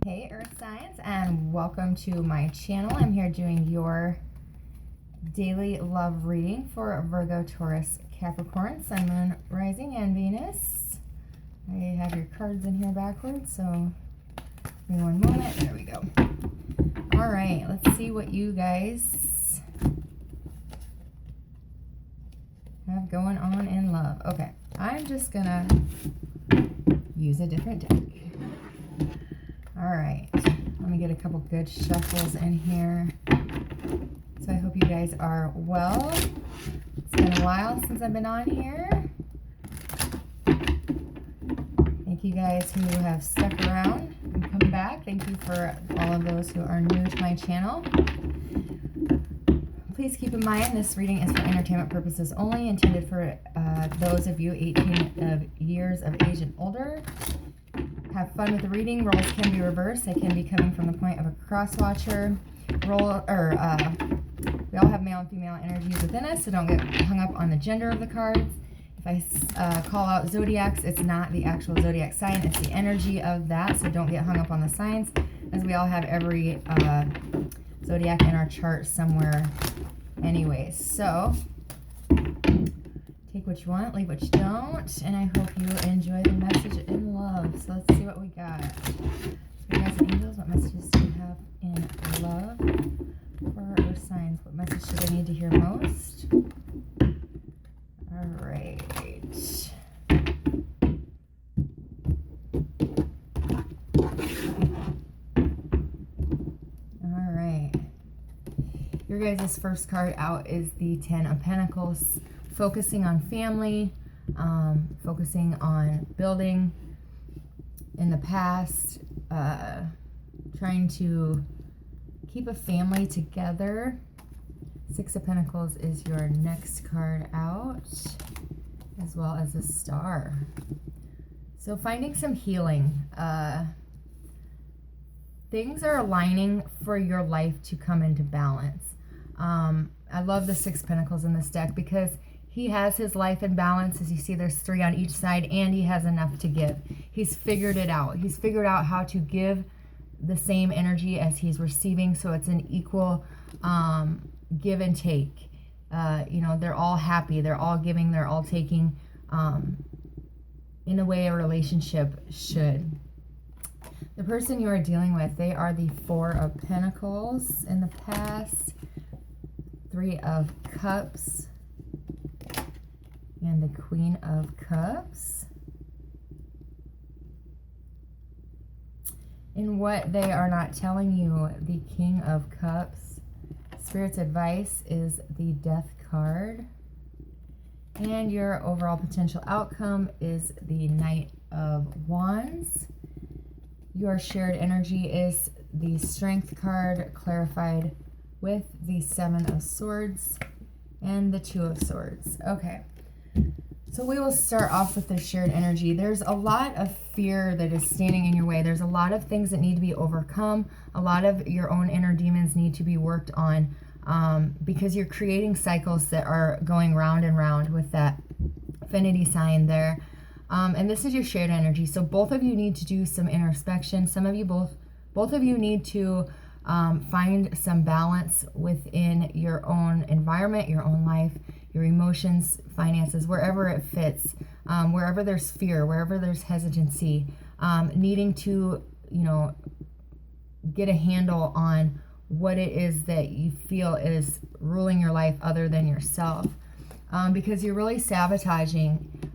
Hey Earth Signs, and welcome to my channel. I'm here doing your daily love reading for Virgo, Taurus, Capricorn, Sun, Moon, Rising, and Venus. I have your cards in here backwards, so give me one moment. There we go. All right, let's see what you guys have going on in love. Okay, I'm just gonna use a different deck. All right, let me get a couple good shuffles in here. So I hope you guys are well. It's been a while since I've been on here. Thank you guys who have stuck around and come back. Thank you for all of those who are new to my channel. Please keep in mind this reading is for entertainment purposes only, intended for those of you 18 years of age and older. Have fun with the reading. Roles can be reversed. They can be coming from the point of a cross-watcher. We all have male and female energies within us, so don't get hung up on the gender of the cards. If I call out zodiacs, it's not the actual zodiac sign, it's the energy of that, so don't get hung up on the signs, as we all have every zodiac in our chart somewhere anyways. So take what you want, leave what you don't, and I hope you enjoy the message in love. So let's see what we got. So guys and angels, what messages do you have in love for our signs? What message do they need to hear most? All right. All right. Your guys' first card out is the 10 of Pentacles. Focusing on family, focusing on building in the past, trying to keep a family together. 6 of Pentacles is your next card out, as well as a star. So finding some healing. Things are aligning for your life to come into balance. I love the 6 Pentacles in this deck because he has his life in balance. As you see, there's 3 on each side, and he has enough to give. He's figured it out. He's figured out how to give the same energy as he's receiving, so it's an equal give and take. You know, they're all happy. They're all giving. They're all taking in the way a relationship should. The person you are dealing with, they are the 4 of Pentacles in the past, 3 of Cups, and the Queen of Cups. In what they are not telling you, the King of Cups. Spirit's advice is the Death card. And your overall potential outcome is the Knight of Wands. Your shared energy is the Strength card, clarified with the 7 of Swords and the 2 of Swords. Okay. So we will start off with the shared energy. There's a lot of fear that is standing in your way. There's a lot of things that need to be overcome. A lot of your own inner demons need to be worked on because you're creating cycles that are going round and round with that affinity sign there. And this is your shared energy. So both of you need to do some introspection. Both of you need to find some balance within your own environment, your own life, your emotions, finances, wherever it fits, wherever there's fear, wherever there's hesitancy, needing to, you know, get a handle on what it is that you feel is ruling your life other than yourself, because you're really sabotaging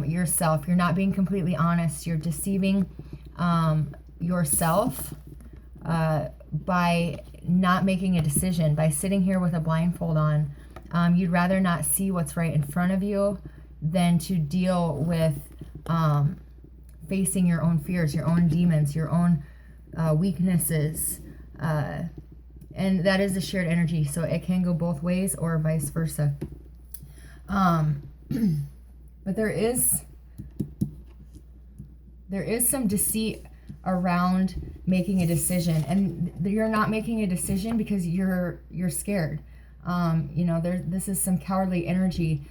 yourself. You're not being completely honest. You're deceiving yourself by not making a decision, by sitting here with a blindfold on. You'd rather not see what's right in front of you than to deal with facing your own fears, your own demons, your own weaknesses. And that is a shared energy, so it can go both ways or vice versa. But there is some deceit around making a decision, and you're not making a decision because you're scared. You know, this is some cowardly energy.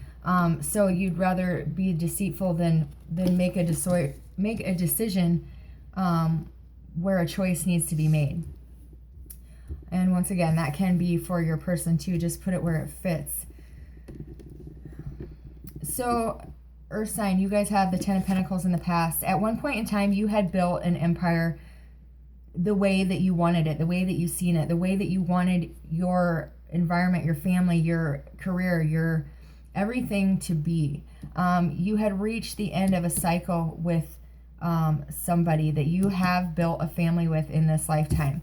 So you'd rather be deceitful than make a decision where a choice needs to be made. And once again, that can be for your person too. Just put it where it fits. So, Earth sign, you guys have the Ten of Pentacles in the past. At one point in time, you had built an empire the way that you wanted it, the way that you've seen it, the way that you wanted your environment, your family, your career, your everything to be. You had reached the end of a cycle with somebody that you have built a family with in this lifetime.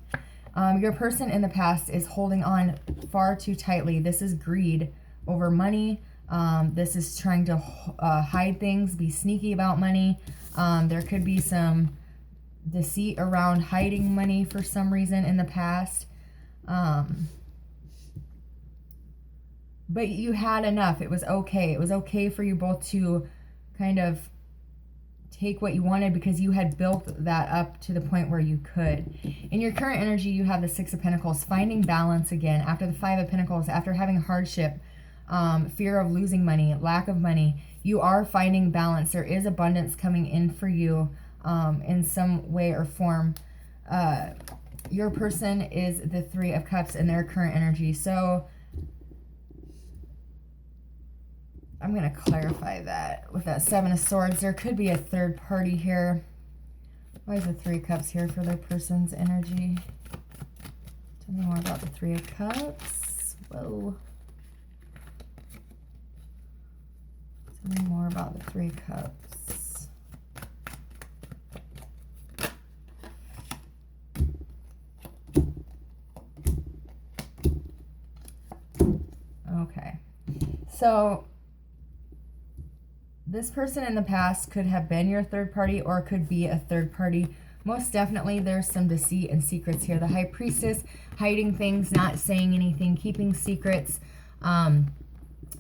Your person in the past is holding on far too tightly. This is greed over money. This is trying to hide things, be sneaky about money. There could be some deceit around hiding money for some reason in the past. But you had enough. It was okay. It was okay for you both to kind of take what you wanted because you had built that up to the point where you could. In your current energy, you have the Six of Pentacles, finding balance again. After the Five of Pentacles, after having hardship, fear of losing money, lack of money, you are finding balance. There is abundance coming in for you in some way or form. Your person is the Three of Cups in their current energy. So I'm going to clarify that with that Seven of Swords. There could be a third party here. Why is the Three of Cups here for their person's energy? Tell me more about the Three of Cups. Whoa. Tell me more about the Three of Cups. Okay. So this person in the past could have been your third party or could be a third party. Most definitely there's some deceit and secrets here. The High Priestess, hiding things, not saying anything, keeping secrets.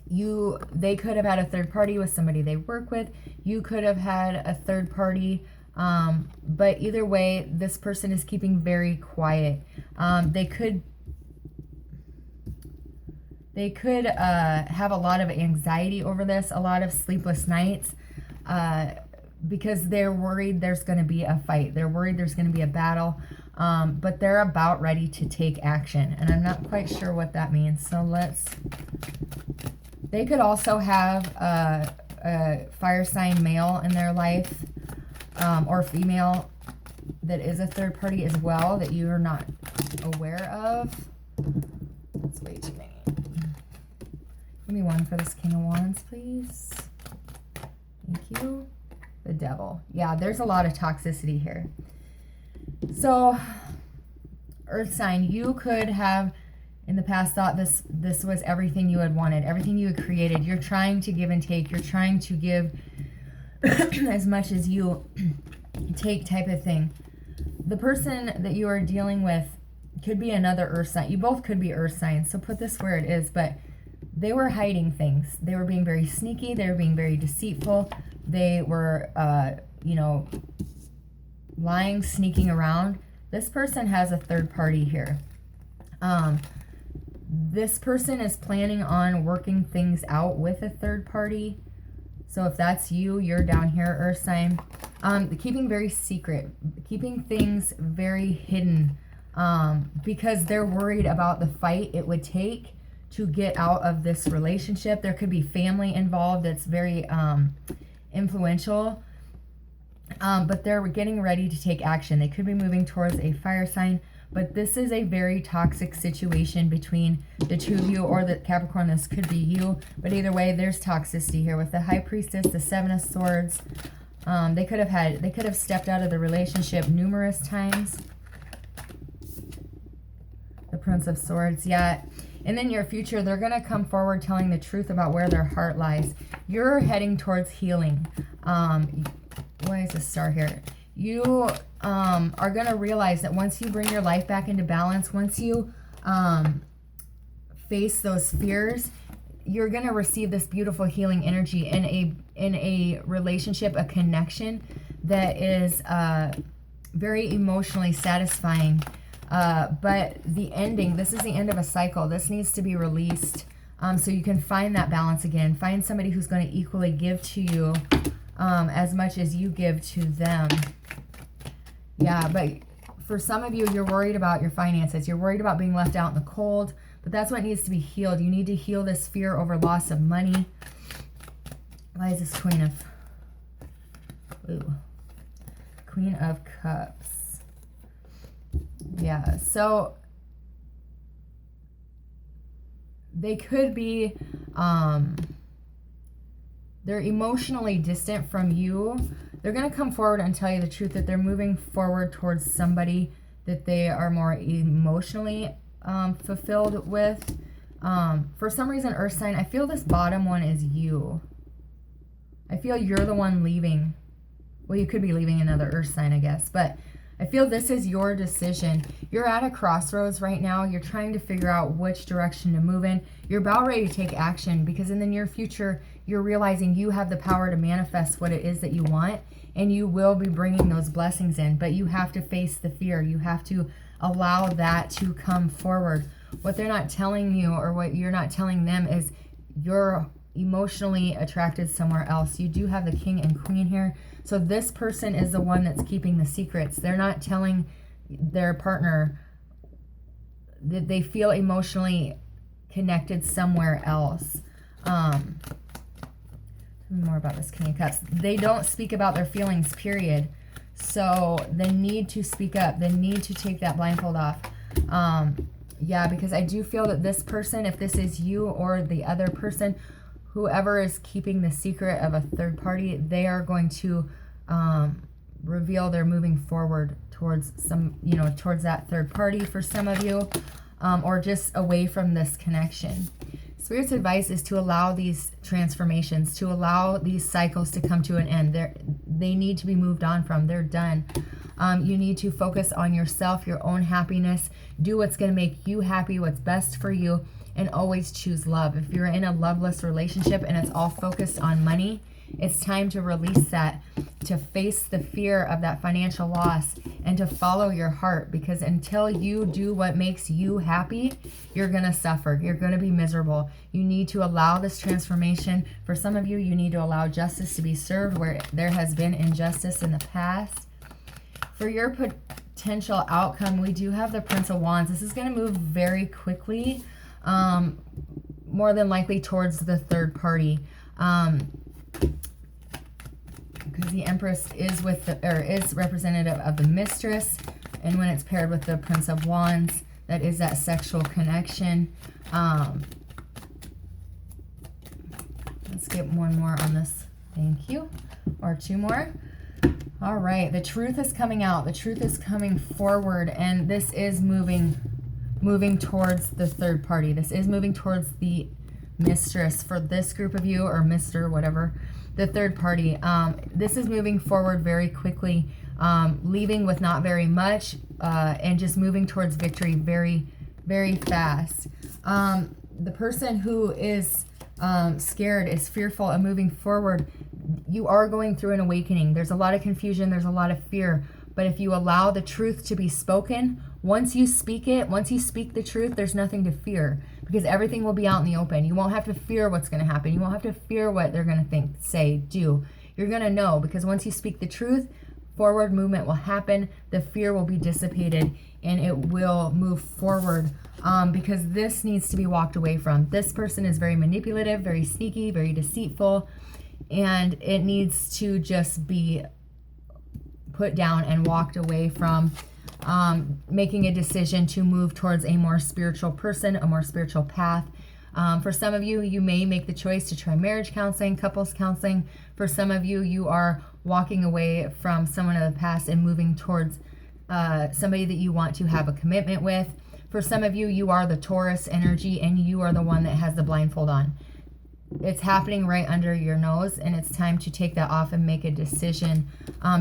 They could have had a third party with somebody they work with. You could have had a third party. But either way, this person is keeping very quiet. They could have a lot of anxiety over this, a lot of sleepless nights, because they're worried there's going to be a fight. They're worried there's going to be a battle, but they're about ready to take action. And I'm not quite sure what that means. So they could also have a fire sign male in their life, or female that is a third party as well that you are not aware of. That's way too many. Give me one for this King of Wands, please. Thank you. The Devil. Yeah, there's a lot of toxicity here. So, Earth sign, you could have in the past thought this was everything you had wanted, everything you had created. You're trying to give and take. You're trying to give as much as you take type of thing. The person that you are dealing with could be another Earth sign. You both could be Earth signs, so put this where it is, but they were hiding things. They were being very sneaky. They were being very deceitful. They were, lying, sneaking around. This person has a third party here. This person is planning on working things out with a third party. So if that's you, you're down here, Earth sign. Keeping very secret, keeping things very hidden, because they're worried about the fight it would take to get out of this relationship. There could be family involved that's very influential, but they're getting ready to take action. They could be moving towards a fire sign, but this is a very toxic situation between the two of you, or the Capricorn, this could be you, but either way, there's toxicity here with the High Priestess, the Seven of Swords. They could have stepped out of the relationship numerous times. The Prince of Swords, yeah. And in your future, they're going to come forward telling the truth about where their heart lies. You're heading towards healing. Why is the star here? You are going to realize that once you bring your life back into balance, once you face those fears, you're going to receive this beautiful healing energy in a relationship, a connection that is very emotionally satisfying. But the ending, this is the end of a cycle. This needs to be released so you can find that balance again. Find somebody who's going to equally give to you as much as you give to them. Yeah, but For some of you, you're worried about your finances. You're worried about being left out in the cold, but that's what needs to be healed. You need to heal this fear over loss of money. Why is this Queen of Cups? Yeah, so they could be, they're emotionally distant from you. They're going to come forward and tell you the truth that they're moving forward towards somebody that they are more emotionally fulfilled with. For some reason, Earth sign, I feel this bottom one is you. I feel you're the one leaving. Well, you could be leaving another Earth sign, I guess. But I feel this is your decision. You're at a crossroads right now. You're trying to figure out which direction to move in. You're about ready to take action because in the near future, you're realizing you have the power to manifest what it is that you want. And you will be bringing those blessings in. But you have to face the fear. You have to allow that to come forward. What they're not telling you or what you're not telling them is you're emotionally attracted somewhere else. You do have the King and Queen here. So this person is the one that's keeping the secrets. They're not telling their partner that they feel emotionally connected somewhere else. More about this King of Cups. They don't speak about their feelings, period. So they need to speak up. They need to take that blindfold off. Yeah, because I do feel that this person, if this is you or the other person, whoever is keeping the secret of a third party, they are going to reveal they're moving forward towards towards that third party for some of you, or just away from this connection. Spirit's advice is to allow these transformations, to allow these cycles to come to an end. They need to be moved on from. They're done. You need to focus on yourself, your own happiness. Do what's going to make you happy, what's best for you, and always choose love. If you're in a loveless relationship and it's all focused on money, it's time to release that, to face the fear of that financial loss, and to follow your heart, because until you do what makes you happy, you're going to suffer. You're going to be miserable. You need to allow this transformation. For some of you, you need to allow justice to be served where there has been injustice in the past. For your potential outcome, we do have the Prince of Wands. This is going to move very quickly, more than likely towards the third party. Because the Empress is is representative of the Mistress, and when it's paired with the Prince of Wands, that is that sexual connection. Let's get one more on this. Thank you. Or two more. All right, the truth is coming out. The truth is coming forward, and this is moving towards the third party. This is moving towards the Mistress for this group of you, or Mr. whatever, the third party. This is moving forward very quickly, leaving with not very much, and just moving towards victory very, very fast. The person who is scared, is fearful of moving forward, you are going through an awakening. There's a lot of confusion. There's a lot of fear. But if you allow the truth to be spoken, once you speak it, once you speak the truth, there's nothing to fear, because everything will be out in the open. You won't have to fear what's going to happen. You won't have to fear what they're going to think, say, do. You're going to know, because once you speak the truth, forward movement will happen. The fear will be dissipated, and it will move forward, because this needs to be walked away from. This person is very manipulative, very sneaky, very deceitful, and it needs to just be put down and walked away from. Making a decision to move towards a more spiritual person, a more spiritual path. For some of you, you may make the choice to try marriage counseling, couples counseling. For some of you, you are walking away from someone of the past and moving towards somebody that you want to have a commitment with. For some of you, you are the Taurus energy, and you are the one that has the blindfold on. It's happening right under your nose, and it's time to take that off and make a decision,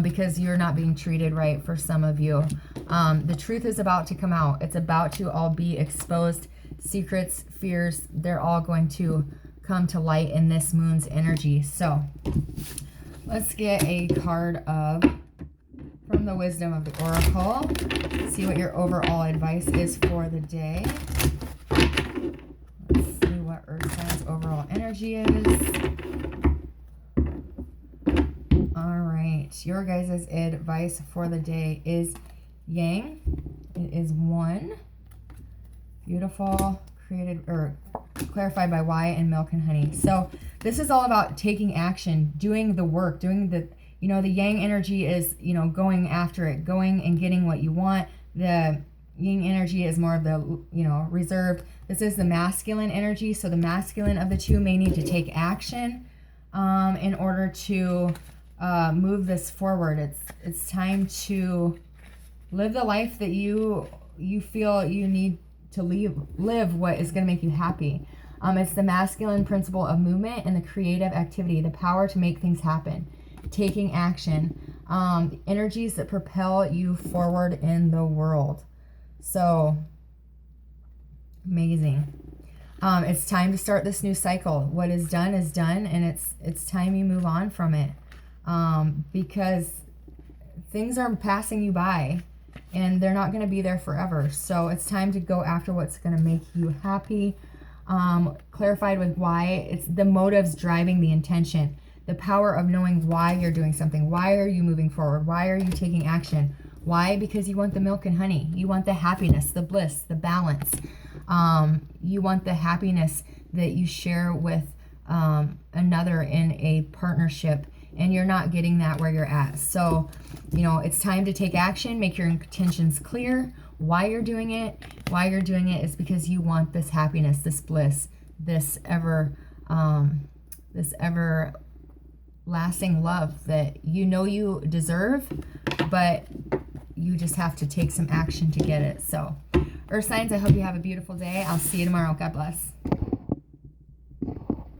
because you're not being treated right for some of you. The truth is about to come out. It's about to all be exposed. Secrets, fears, they're all going to come to light in this moon's energy. So let's get a card from the wisdom of the Oracle. See what your overall advice is for the day. What Earth signs overall energy is. All right, your guys' advice for the day is Yang. It is 1. Beautiful. Created or clarified by why and milk and honey. So this is all about taking action, doing the work, doing the, you know, the yang energy is, you know, going after it, going and getting what you want. The yin energy is more of the, you know, reserved. This is the masculine energy. So the masculine of the two may need to take action in order to move this forward. It's time to live the life that you feel you need to live what is going to make you happy. It's the masculine principle of movement and the creative activity, the power to make things happen, taking action, energies that propel you forward in the world. So amazing. It's time to start this new cycle. What is done, and it's time you move on from it, because things are passing you by. And they're not going to be there forever. So it's time to go after what's going to make you happy. Clarified with why. It's the motives driving the intention. The power of knowing why you're doing something. Why are you moving forward? Why are you taking action? Why? Because you want the milk and honey. You want the happiness, the bliss, the balance. You want the happiness that you share with another in a partnership. And you're not getting that where you're at. So, you know, it's time to take action, make your intentions clear, why you're doing it. Why you're doing it is because you want this happiness, this bliss, this ever lasting love that you know you deserve, but you just have to take some action to get it. So, Earth signs, I hope you have a beautiful day. I'll see you tomorrow. God bless.